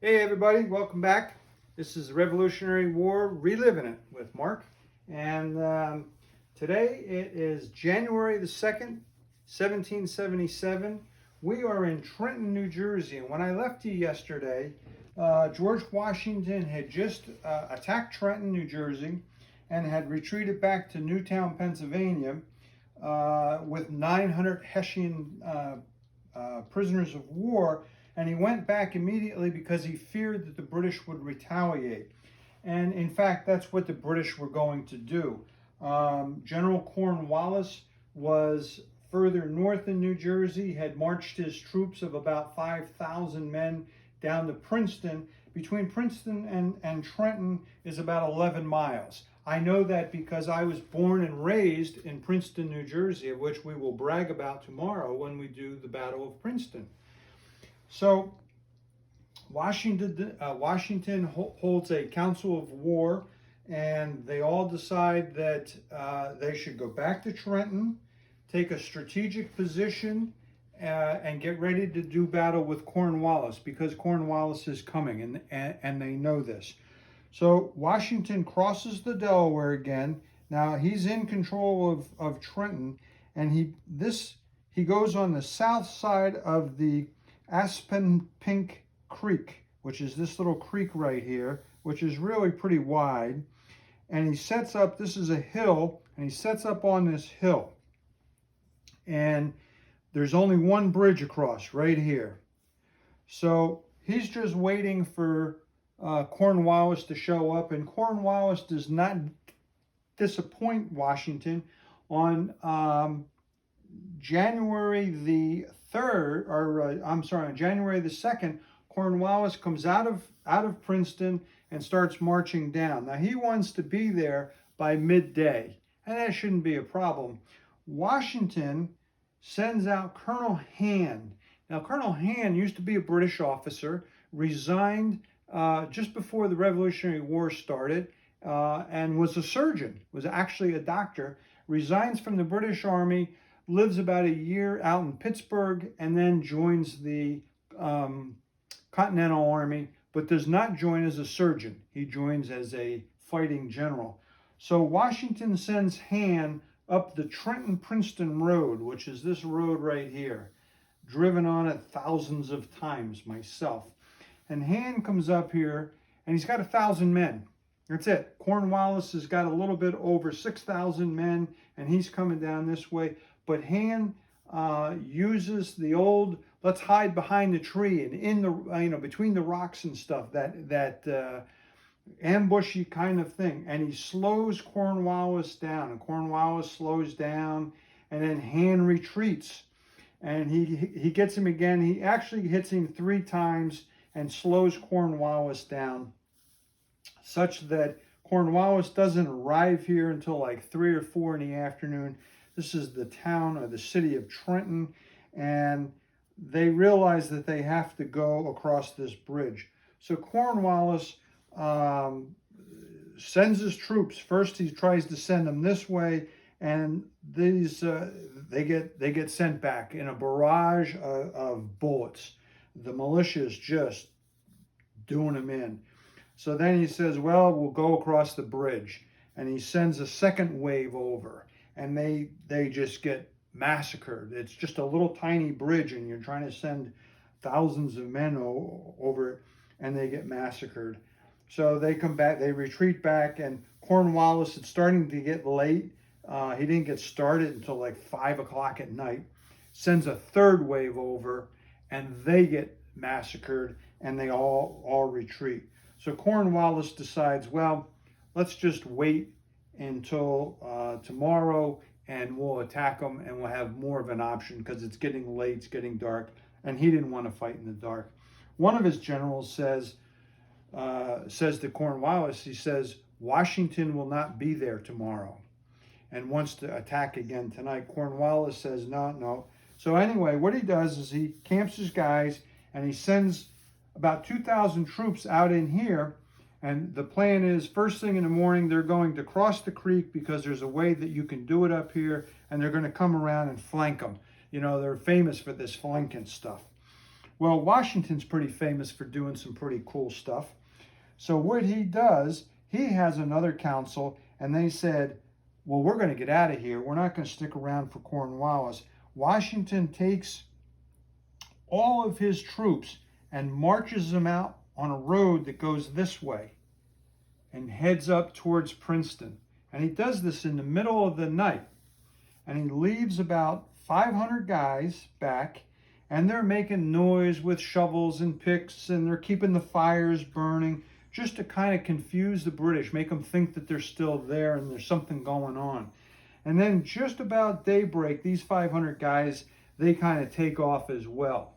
Hey everybody, welcome back. This is the Revolutionary War Reliving It with Mark. And today it is January the 2nd, 1777. We are in Trenton, New Jersey. And when I left you yesterday, George Washington had just attacked Trenton, New Jersey, and had retreated back to Newtown, Pennsylvania with 900 Hessian prisoners of war. And he went back immediately because he feared that the British would retaliate. And in fact, that's what the British were going to do. General Cornwallis was further north in New Jersey, had marched his troops of about 5,000 men down to Princeton. Between Princeton and Trenton is about 11 miles. I know that because I was born and raised in Princeton, New Jersey, of which we will brag about tomorrow when we do the Battle of Princeton. So Washington holds a council of war, and they all decide that they should go back to Trenton, take a strategic position, and get ready to do battle with Cornwallis, because Cornwallis is coming, and they know this. So Washington crosses the Delaware again. Now he's in control of Trenton, and he goes on the south side of the Aspenpink Creek, which is this little creek right here, which is really pretty wide. And he sets up, this is a hill, and he sets up on this hill. And there's only one bridge across right here. So he's just waiting for Cornwallis to show up, and Cornwallis does not disappoint Washington. On January the 3rd, on January the 2nd, Cornwallis comes out of Princeton and starts marching down. Now he wants to be there by midday, and that shouldn't be a problem. Washington sends out Colonel Hand. Now Colonel Hand used to be a British officer, resigned just before the Revolutionary War started, and was a surgeon, was actually a doctor, resigns from the British Army, lives about a year out in Pittsburgh, and then joins the Continental Army, but does not join as a surgeon. He joins as a fighting general. So Washington sends Hand up the Trenton-Princeton Road, which is this road right here. Driven on it thousands of times myself. And Hand comes up here, and he's got 1,000 men. That's it. Cornwallis has got a little bit over 6,000 men, and he's coming down this way. But Hand uses the old, let's hide behind the tree and in the, between the rocks and stuff, that ambushy kind of thing. And he slows Cornwallis down, and Cornwallis slows down, and then Hand retreats. And he gets him again. He actually hits him 3 times and slows Cornwallis down, such that Cornwallis doesn't arrive here until like 3 or 4 in the afternoon. This is the town or the city of Trenton, and they realize that they have to go across this bridge. So Cornwallis sends his troops. First, he tries to send them this way, and these they get sent back in a barrage of bullets. The militia is just doing them in. So then he says, well, we'll go across the bridge. And he sends a second wave over. And they just get massacred. It's just a little tiny bridge, and you're trying to send thousands of men over it, and they get massacred. So they come back, they retreat back, and Cornwallis, it's starting to get late. He didn't get started until like 5 o'clock at night. Sends a third wave over, and they get massacred, and they all retreat. So Cornwallis decides, well, let's just wait until tomorrow, and we'll attack them, and we'll have more of an option, because it's getting late, it's getting dark, and he didn't want to fight in the dark. One of his generals says to Cornwallis, he says, Washington will not be there tomorrow, and wants to attack again tonight. Cornwallis says, no. So anyway, what he does is he camps his guys, and he sends about 2,000 troops out in here. And the plan is, first thing in the morning, they're going to cross the creek, because there's a way that you can do it up here, and they're going to come around and flank them. They're famous for this flanking stuff. Well, Washington's pretty famous for doing some pretty cool stuff. So what he does, he has another council, and they said, well, we're going to get out of here. We're not going to stick around for Cornwallis. Washington takes all of his troops and marches them out on a road that goes this way and heads up towards Princeton. And he does this in the middle of the night. And he leaves about 500 guys back, and they're making noise with shovels and picks, and they're keeping the fires burning just to kind of confuse the British, make them think that they're still there and there's something going on. And then just about daybreak, these 500 guys, they kind of take off as well.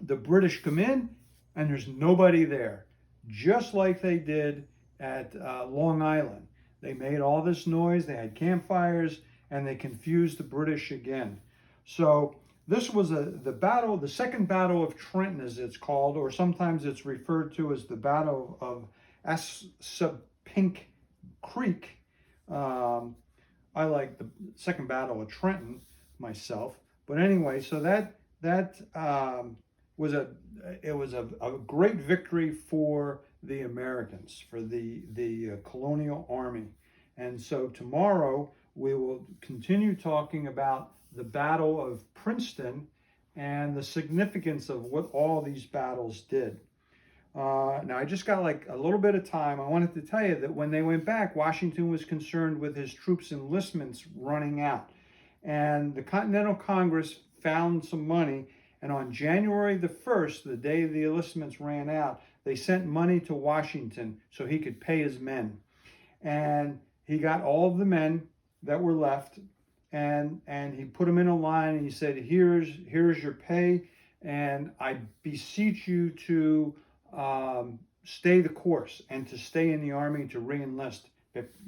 The British come in, and there's nobody there, just like they did at Long Island. They made all this noise, they had campfires, and they confused the British again. So this was the Second Battle of Trenton, as it's called, or sometimes it's referred to as the Battle of Assunpink Creek. I like the Second Battle of Trenton myself, but anyway, so that was a great victory for the Americans, for the colonial army. And so tomorrow we will continue talking about the Battle of Princeton and the significance of what all these battles did. Now, I just got like a little bit of time. I wanted to tell you that when they went back, Washington was concerned with his troops' enlistments running out. And the Continental Congress found some money. And on January the 1st, the day the enlistments ran out, they sent money to Washington so he could pay his men. And he got all of the men that were left, and he put them in a line, and he said, here's your pay, and I beseech you to stay the course and to stay in the army, to re-enlist.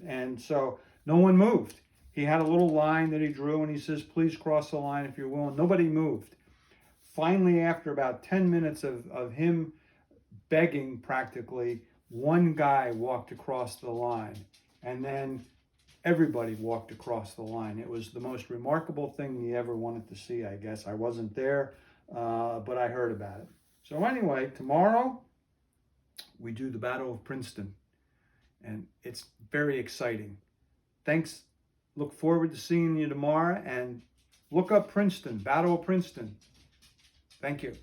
And so no one moved. He had a little line that he drew, and he says, please cross the line if you're willing. Nobody moved. Finally, after about 10 minutes of him begging practically, one guy walked across the line, and then everybody walked across the line. It was the most remarkable thing he ever wanted to see, I guess. I wasn't there, but I heard about it. So anyway, tomorrow we do the Battle of Princeton, and it's very exciting. Thanks. Look forward to seeing you tomorrow, and look up Princeton, Battle of Princeton. Thank you.